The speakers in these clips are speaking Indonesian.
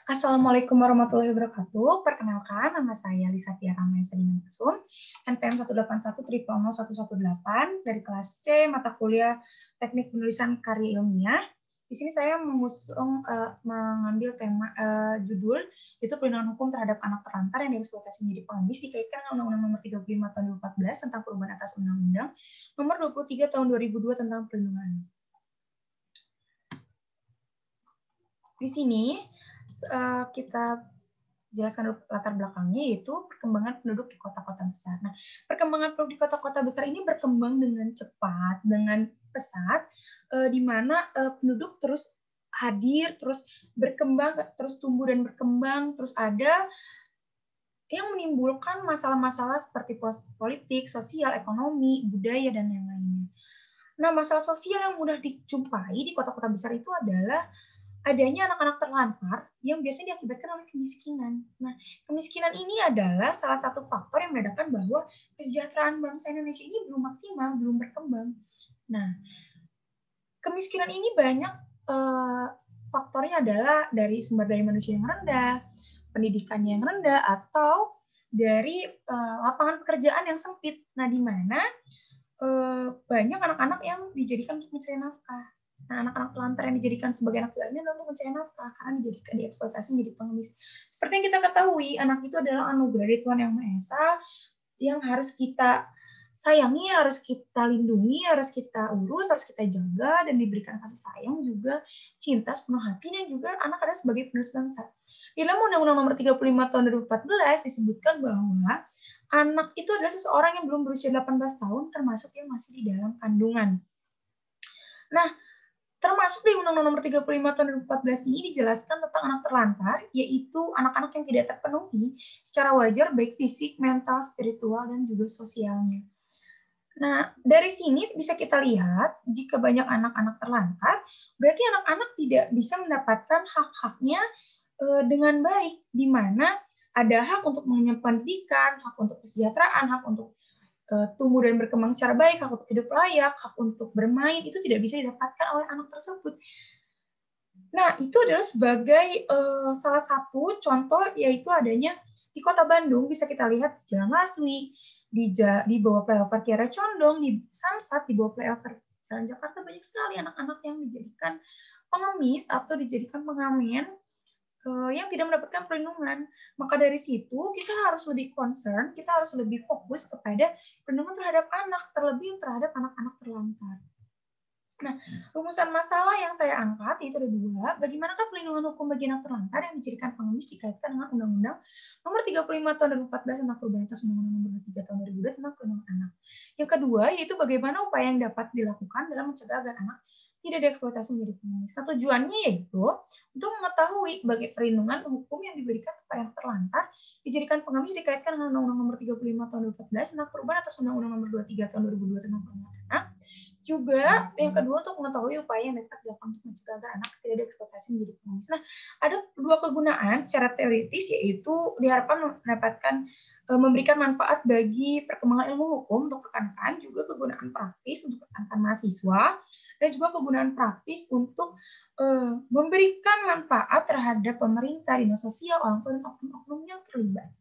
Assalamualaikum warahmatullahi wabarakatuh. Perkenalkan, nama saya Lisa Tiara Maesa Dinamsum, NPM 181000118 dari kelas C mata kuliah Teknik Penulisan Karya Ilmiah. Di sini saya mengambil tema judul yaitu perlindungan hukum terhadap anak terlantar yang dieksploitasi menjadi pengemis dikaitkan dengan Undang-Undang Nomor 35 Tahun 2014 tentang perubahan atas Undang-Undang Nomor 23 Tahun 2002 tentang perlindungan anak. Di sini kita jelaskan latar belakangnya, yaitu perkembangan penduduk di kota-kota besar. Nah, perkembangan penduduk di kota-kota besar ini berkembang dengan cepat, dengan pesat, di mana penduduk terus hadir, terus berkembang, terus tumbuh dan berkembang, terus ada yang menimbulkan masalah-masalah seperti politik, sosial, ekonomi, budaya, dan yang lainnya. Nah, masalah sosial yang mudah dijumpai di kota-kota besar itu adalah adanya anak-anak terlantar yang biasanya diakibatkan oleh kemiskinan. Nah, kemiskinan ini adalah salah satu faktor yang menandakan bahwa kesejahteraan bangsa Indonesia ini belum maksimal, belum berkembang. Nah, kemiskinan ini banyak faktornya adalah dari sumber daya manusia yang rendah, pendidikannya yang rendah, atau dari lapangan pekerjaan yang sempit. Nah, di mana banyak anak-anak yang dijadikan untuk mencari nafkah. Nah, anak-anak terlantar yang dijadikan sebagai anak ini adalah untuk mencari nafkah karena dijadikan dieksploitasi menjadi pengemis. Seperti yang kita ketahui, anak itu adalah anugerah dari Tuhan Yang Maha Esa yang harus kita sayangi, harus kita lindungi, harus kita urus, harus kita jaga, dan diberikan kasih sayang juga, cinta sepenuh hati, dan juga anak adalah sebagai penerus bangsa. Di dalam Undang-Undang Nomor 35 Tahun 2014 disebutkan bahwa anak itu adalah seseorang yang belum berusia 18 tahun, termasuk yang masih di dalam kandungan. Nah, termasuk di Undang-Undang Nomor 35 Tahun 2014 ini dijelaskan tentang anak terlantar, yaitu anak-anak yang tidak terpenuhi secara wajar baik fisik, mental, spiritual, dan juga sosialnya. Nah, dari sini bisa kita lihat, jika banyak anak-anak terlantar, berarti anak-anak tidak bisa mendapatkan hak-haknya dengan baik, di mana ada hak untuk mengenyam pendidikan, hak untuk kesejahteraan, hak untuk tumbuh dan berkembang secara baik, hak untuk hidup layak, hak untuk bermain, itu tidak bisa didapatkan oleh anak tersebut. Nah, itu adalah sebagai salah satu contoh, yaitu adanya di Kota Bandung, bisa kita lihat di Jalan Laswi, di bawah flyover Kiara Condong, di Samsat, di bawah flyover Jalan Jakarta, banyak sekali anak-anak yang dijadikan pengemis atau dijadikan pengamen yang tidak mendapatkan perlindungan. Maka dari situ kita harus lebih concern, kita harus lebih fokus kepada perlindungan terhadap anak, terlebih terhadap anak-anak terlantar. Nah, rumusan masalah yang saya angkat itu ada dua. Bagaimanakah perlindungan hukum bagi anak terlantar yang dijadikan pengemis dikaitkan dengan Undang-Undang Nomor 35 Tahun 2014 tentang perubahan atas Undang-Undang Nomor 23 Tahun 2002 tentang perlindungan anak. Yang kedua, yaitu bagaimana upaya yang dapat dilakukan dalam mencegah agar anak tidak dieksploitasi menjadi pengemis. Nah, tujuannya yaitu untuk mengetahui bagaimana perlindungan hukum yang diberikan kepada anak terlantar dijadikan pengemis dikaitkan dengan Undang-Undang Nomor 35 Tahun 2014 tentang perubahan atas Undang-Undang Nomor 23 Tahun 2002 tentang perlindungan anak. Juga yang kedua untuk mengetahui upaya yang dapat dilakukan untuk mencegah agar anak tidak dieksploitasi menjadi pengemis. Nah, ada dua kegunaan secara teoritis, yaitu diharapkan mendapatkan memberikan manfaat bagi perkembangan ilmu hukum untuk rekan-rekan, juga kegunaan praktis untuk rekan-rekan mahasiswa, dan juga kegunaan praktis untuk memberikan manfaat terhadap pemerintah, dinas sosial, orang tua, dan oknum-oknum yang terlibat.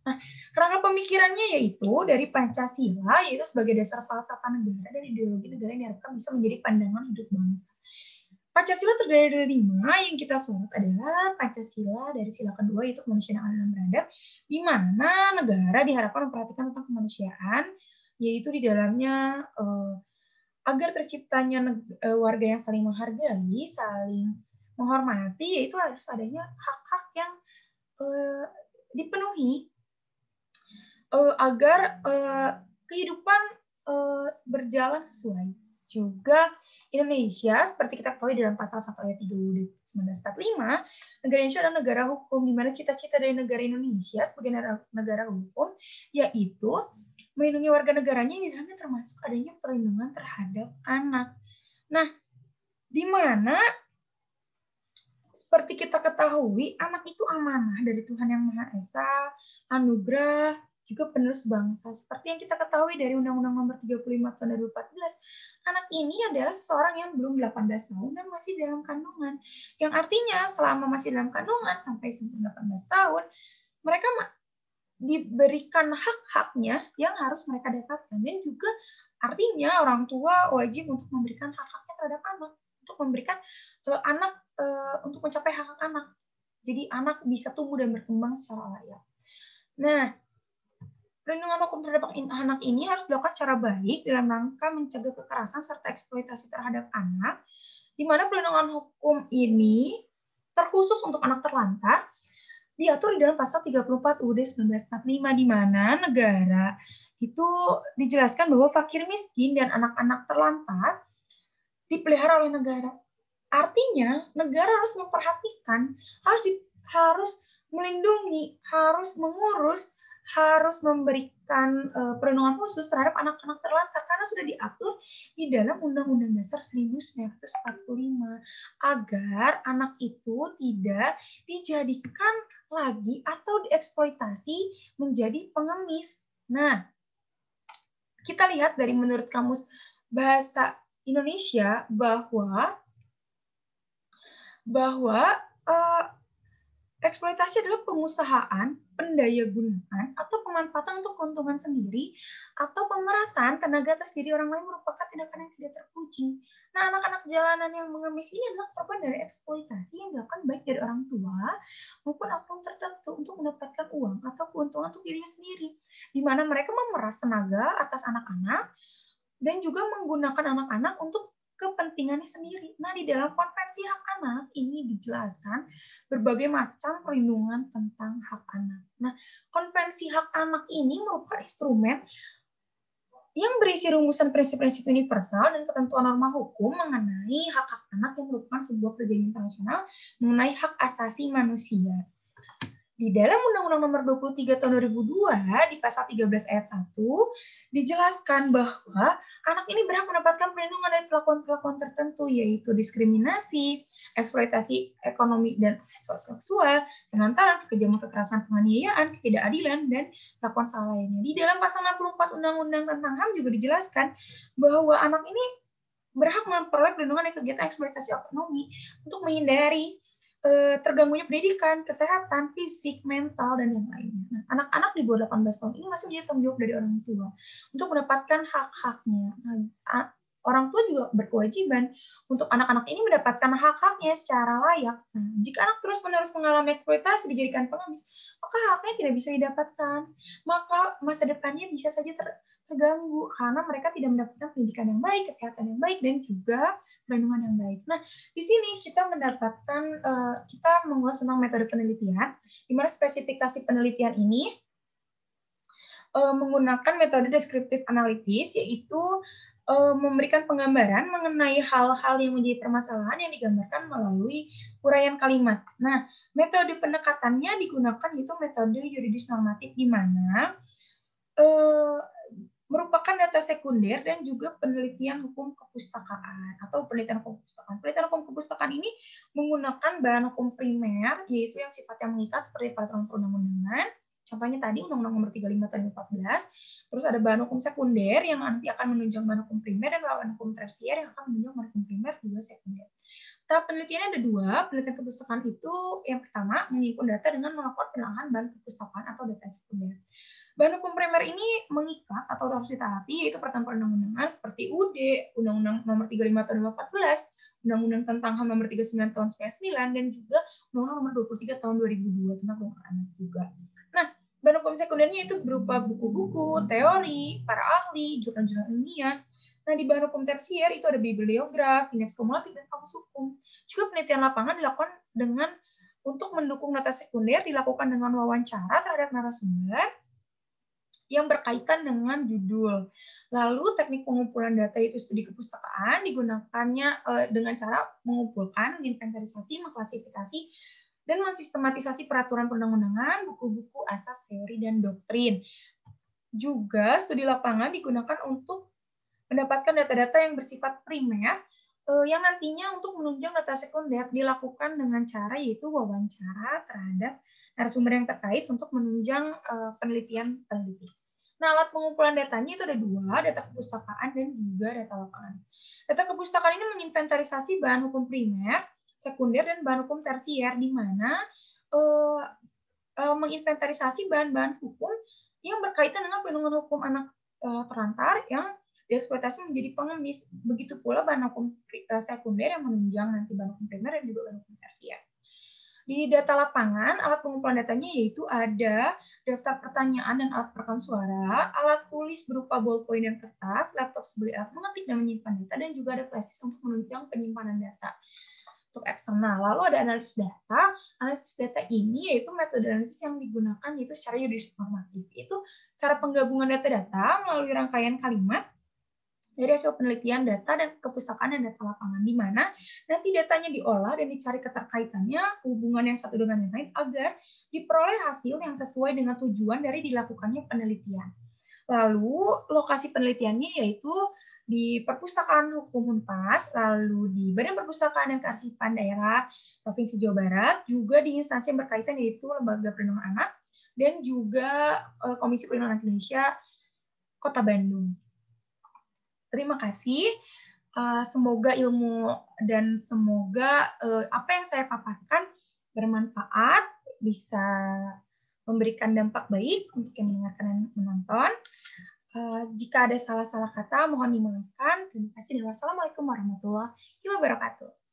Nah, kerangka pemikirannya yaitu dari Pancasila, yaitu sebagai dasar falsafah negara dan ideologi negara yang diharapkan bisa menjadi pandangan hidup bangsa. Pancasila terdiri dari 5, yang kita sorot adalah Pancasila dari sila kedua, yaitu kemanusiaan yang adil dan beradab, di mana negara diharapkan memperhatikan tentang kemanusiaan, yaitu di dalamnya agar terciptanya warga yang saling menghargai, saling menghormati, yaitu harus adanya hak-hak yang dipenuhi agar kehidupan berjalan sesuai. Juga Indonesia, seperti kita ketahui dalam pasal 1 ayat 3 UUD 1945, negara Indonesia adalah negara hukum, di mana cita-cita dari negara Indonesia sebagai negara hukum, yaitu melindungi warga negaranya, di dalamnya termasuk adanya perlindungan terhadap anak. Nah, di mana seperti kita ketahui, anak itu amanah dari Tuhan Yang Maha Esa, anugerah, juga penerus bangsa. Seperti yang kita ketahui dari Undang-Undang Nomor 35 Tahun 2014, anak ini adalah seseorang yang belum 18 tahun dan masih dalam kandungan. Yang artinya selama masih dalam kandungan sampai 18 tahun, mereka diberikan hak-haknya yang harus mereka dapatkan. Dan juga artinya orang tua wajib untuk memberikan hak-haknya terhadap anak, untuk memberikan untuk mencapai hak-hak anak. Jadi anak bisa tumbuh dan berkembang secara layak. Nah, perlindungan hukum terhadap anak ini harus dilakukan secara baik dalam rangka mencegah kekerasan serta eksploitasi terhadap anak, di mana perlindungan hukum ini terkhusus untuk anak terlantar diatur di dalam pasal 34 UUD 1945, di mana negara itu dijelaskan bahwa fakir miskin dan anak-anak terlantar dipelihara oleh negara. Artinya negara harus memperhatikan, harus melindungi, harus mengurus, harus memberikan perlindungan khusus terhadap anak-anak terlantar karena sudah diatur di dalam Undang-Undang Dasar 1945 agar anak itu tidak dijadikan lagi atau dieksploitasi menjadi pengemis. Nah, kita lihat dari menurut Kamus Bahasa Indonesia bahwa eksploitasi adalah pengusahaan, pendayagunaan, atau pemanfaatan untuk keuntungan sendiri, atau pemerasan tenaga atas diri orang lain merupakan tindakan yang tidak terpuji. Nah, anak-anak jalanan yang mengemis ini adalah korban dari eksploitasi yang dilakukan baik dari orang tua maupun oknum tertentu untuk mendapatkan uang atau keuntungan untuk dirinya sendiri, di mana mereka memeras tenaga atas anak-anak dan juga menggunakan anak-anak untuk kepentingannya sendiri. Nah, di dalam konvensi hak anak ini dijelaskan berbagai macam perlindungan tentang hak anak. Nah, konvensi hak anak ini merupakan instrumen yang berisi rumusan prinsip-prinsip universal dan ketentuan norma hukum mengenai hak-hak anak yang merupakan sebuah perjanjian internasional mengenai hak asasi manusia. Di dalam Undang-Undang Nomor 23 Tahun 2002 di pasal 13 ayat 1 dijelaskan bahwa anak ini berhak mendapatkan perlindungan dari perlakuan-perlakuan tertentu, yaitu diskriminasi, eksploitasi ekonomi dan seksual, pengantaran, kekejaman, kekerasan, penganiayaan, ketidakadilan, dan perlakuan salah lainnya. Di dalam pasal 64 Undang-Undang tentang HAM juga dijelaskan bahwa anak ini berhak memperoleh perlindungan dari kegiatan eksploitasi ekonomi untuk menghindari terganggunya pendidikan, kesehatan, fisik, mental, dan yang lainnya. Nah, anak-anak di bawah 18 tahun ini masih menjadi tanggung jawab dari orang tua untuk mendapatkan hak-haknya. Nah, orang tua juga berkewajiban untuk anak-anak ini mendapatkan hak-haknya secara layak. Nah, jika anak terus-menerus mengalami eksploitasi, dijadikan pengemis, maka haknya tidak bisa didapatkan. Maka masa depannya bisa saja terganggu karena mereka tidak mendapatkan pendidikan yang baik, kesehatan yang baik, dan juga perlindungan yang baik. Nah, di sini kita mendapatkan, kita mengulas tentang metode penelitian, di mana spesifikasi penelitian ini menggunakan metode deskriptif analitis, yaitu memberikan penggambaran mengenai hal-hal yang menjadi permasalahan yang digambarkan melalui uraian kalimat. Nah, metode pendekatannya digunakan yaitu metode yuridis normatif, di mana merupakan data sekunder dan juga penelitian hukum kepustakaan atau penelitian hukum kepustakaan. Penelitian hukum kepustakaan ini menggunakan bahan hukum primer, yaitu yang sifatnya mengikat seperti peraturan perundang-undangan. Contohnya tadi Undang-Undang Nomor 35 Tahun 2014. Terus ada bahan hukum sekunder yang nanti akan menunjang bahan hukum primer, dan bahan hukum tersier yang akan menunjang bahan hukum primer juga sekunder. Tahap penelitiannya ada dua. Penelitian kepustakaan itu yang pertama menghimpun data dengan melakukan penelaahan bahan kepustakaan atau data sekunder. Bahan hukum primer ini mengikat atau harus ditaati, yaitu peraturan perundang-undangan seperti UUD, Undang-Undang Nomor 35 Tahun 2014, Undang-Undang tentang HAM Nomor 39 Tahun 1999, dan juga Undang-Undang Nomor 23 Tahun 2002 tentang perlindungan anak juga. Nah, bahan hukum sekundernya itu berupa buku-buku, teori, para ahli, jurnal-jurnal ilmiah. Nah, di bahan hukum tersier itu ada bibliograf, indeks kumulatif, dan kamus hukum. Juga penelitian lapangan dilakukan dengan untuk mendukung data sekunder, dilakukan dengan wawancara terhadap narasumber yang berkaitan dengan judul. Lalu teknik pengumpulan data itu studi kepustakaan digunakannya dengan cara mengumpulkan, menginventarisasi, mengklasifikasi, dan mensistematisasi peraturan perundang-undangan, buku-buku, asas, teori, dan doktrin. Juga studi lapangan digunakan untuk mendapatkan data-data yang bersifat primer yang nantinya untuk menunjang data sekunder dilakukan dengan cara yaitu wawancara terhadap narasumber yang terkait untuk menunjang penelitian peneliti. Nah, alat pengumpulan datanya itu ada dua, data kepustakaan dan juga data lapangan. Data kepustakaan ini menginventarisasi bahan hukum primer, sekunder, dan bahan hukum tersier, di mana menginventarisasi bahan-bahan hukum yang berkaitan dengan perlindungan hukum anak terlantar yang dieksploitasi menjadi pengemis. Begitu pula bahan hukum sekunder yang menunjang nanti bahan hukum primer dan juga bahan hukum tersier. Di data lapangan, alat pengumpulan datanya yaitu ada daftar pertanyaan dan alat perekam suara, alat tulis berupa ballpoint dan kertas, laptop sebagai alat mengetik dan menyimpan data, dan juga ada flash disk untuk menunjang penyimpanan data. Untuk eksternal, lalu ada analisis data. Analisis data ini yaitu metode analisis yang digunakan yaitu secara yuridis normatif. Itu cara penggabungan data-data melalui rangkaian kalimat dari hasil penelitian data dan kepustakaan dan data lapangan, di mana nanti datanya diolah dan dicari keterkaitannya, hubungan yang satu dengan yang lain, agar diperoleh hasil yang sesuai dengan tujuan dari dilakukannya penelitian. Lalu lokasi penelitiannya yaitu di Perpustakaan Hukum Unpas, lalu di Badan Perpustakaan dan Kearsipan Daerah Provinsi Jawa Barat, juga di instansi yang berkaitan yaitu Lembaga Perlindungan Anak, dan juga Komisi Perlindungan Anak Indonesia Kota Bandung. Terima kasih. Semoga ilmu dan semoga apa yang saya paparkan bermanfaat, bisa memberikan dampak baik untuk yang mendengarkan dan menonton. Jika ada salah-salah kata, mohon dimaafkan. Terima kasih dan wassalamualaikum warahmatullahi wabarakatuh.